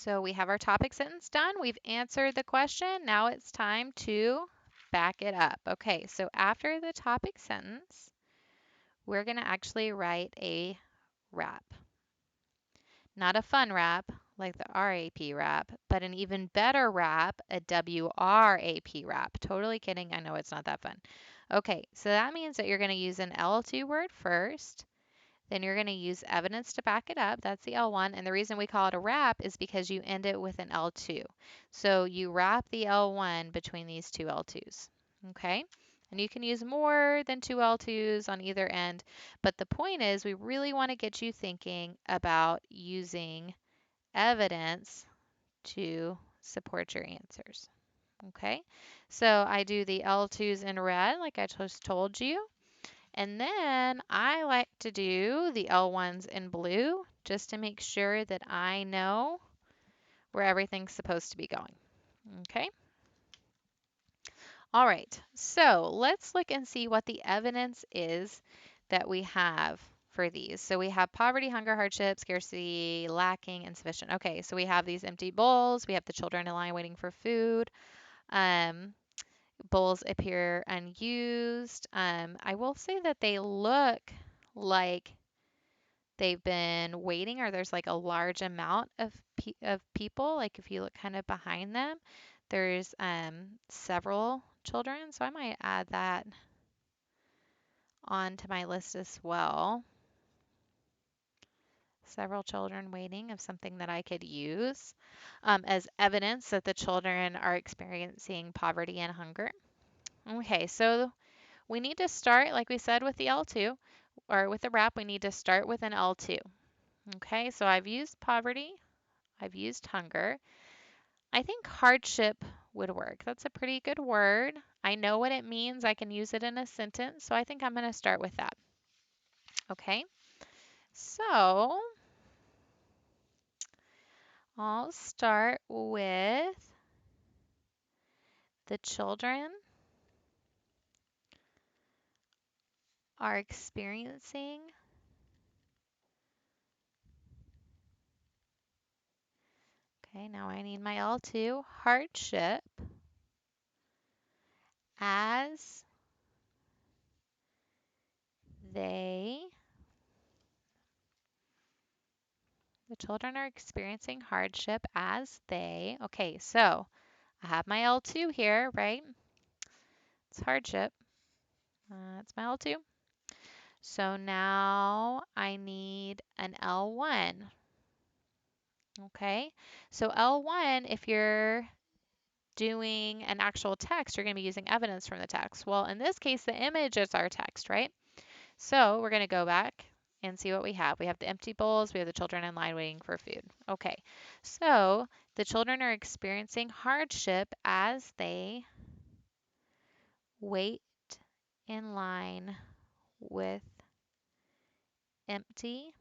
So we have our topic sentence done. We've answered the question. Now it's time to back it up. Okay, so after the topic sentence, we're going to actually write a rap. Not a fun rap like the RAP rap, but an even better rap, a WRAP rap. Totally kidding. I know it's not that fun. Okay, so that means that you're going to use an L2 word first. Then you're going to use evidence to back it up. That's the L1. And the reason we call it a wrap is because you end it with an L2. So you wrap the L1 between these two L2s. Okay? And you can use more than two L2s on either end. But the point is, we really want to get you thinking about using evidence to support your answers. Okay? So I do the L2s in red, like I just told you. And then I like to do the L1s in blue just to make sure that I know where everything's supposed to be going. Okay? All right, so let's look and see what the evidence is that we have for these. So we have poverty, hunger, hardship, scarcity, lacking, insufficient. Okay, so we have these empty bowls. We have the children in line waiting for food. Bowls appear unused. I will say that they look like they've been waiting, or there's like a large amount of people. Like if you look kind of behind them, there's several children. So I might add that onto my list as well. Several children waiting of something that I could use as evidence that the children are experiencing poverty and hunger. Okay, so we need to start, like we said, with the L2, or with the wrap, we need to start with an L2. Okay, so I've used poverty, I've used hunger. I think hardship would work. That's a pretty good word. I know what it means. I can use it in a sentence, so I think I'm going to start with that. Okay, so I'll start with the children are experiencing okay, now I need my L2 hardship as they the children are experiencing hardship as they okay, so I have my L2 here, right? It's hardship. That's my L2. So now I need an L1. Okay, so L1, if you're doing an actual text, you're going to be using evidence from the text. Well, in this case, the image is our text, right? So we're going to go back and see what we have. We have the empty bowls. We have the children in line waiting for food. Okay, so the children are experiencing hardship as they wait in line with empty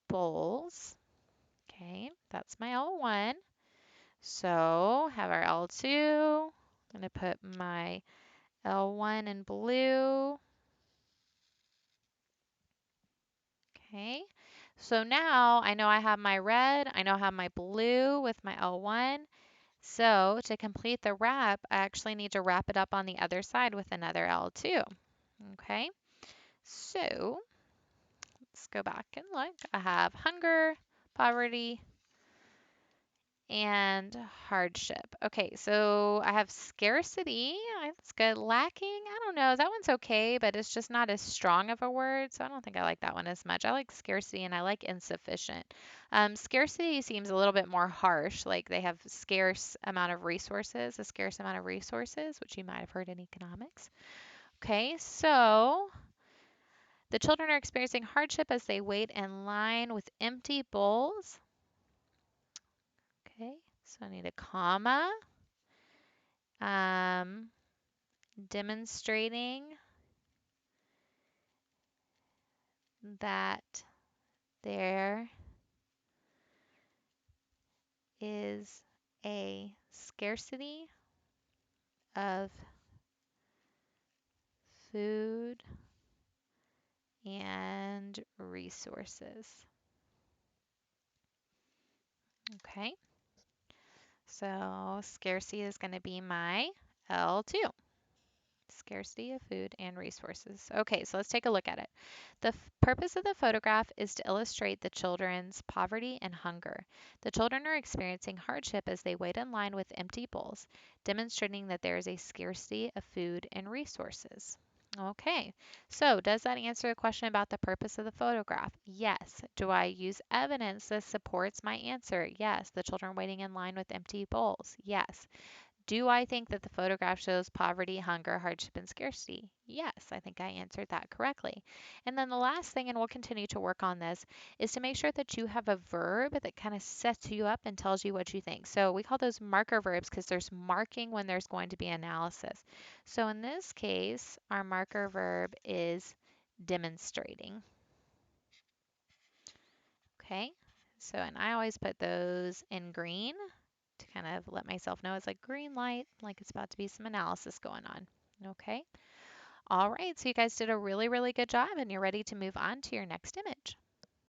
bowls. Okay, that's my L1. So have our L2. I'm going to put my L1 in blue. Okay, so now I know I have my red, I know I have my blue with my L1. So to complete the wrap, I actually need to wrap it up on the other side with another L2. Okay, so let's go back and look. I have hunger, poverty, and hardship. Okay, so I have scarcity. That's good. Lacking, I don't know. That one's okay, but it's just not as strong of a word, so I don't think I like that one as much. I like scarcity and I like insufficient. Scarcity seems a little bit more harsh, like they have scarce amount of resources, a scarce amount of resources, which you might have heard in economics. Okay, so the children are experiencing hardship as they wait in line with empty bowls. Okay, so I need a comma. Um, Demonstrating that there is a scarcity of food and resources. Okay, so scarcity is going to be my L2. Scarcity of food and resources. Okay, so let's take a look at it. The purpose of the photograph is to illustrate the children's poverty and hunger. The children are experiencing hardship as they wait in line with empty bowls, demonstrating that there is a scarcity of food and resources. Okay, so does that answer the question about the purpose of the photograph? Yes. Do I use evidence that supports my answer? Yes. The children waiting in line with empty bowls? Yes. Do I think that the photograph shows poverty, hunger, hardship, and scarcity? Yes, I think I answered that correctly. And then the last thing, and we'll continue to work on this, is to make sure that you have a verb that kind of sets you up and tells you what you think. So we call those marker verbs because there's marking when there's going to be analysis. So in this case, our marker verb is demonstrating. Okay, so and I always put those in green to kind of let myself know it's like green light, like it's about to be some analysis going on. Okay. All right. So you guys did a really, really good job and you're ready to move on to your next image.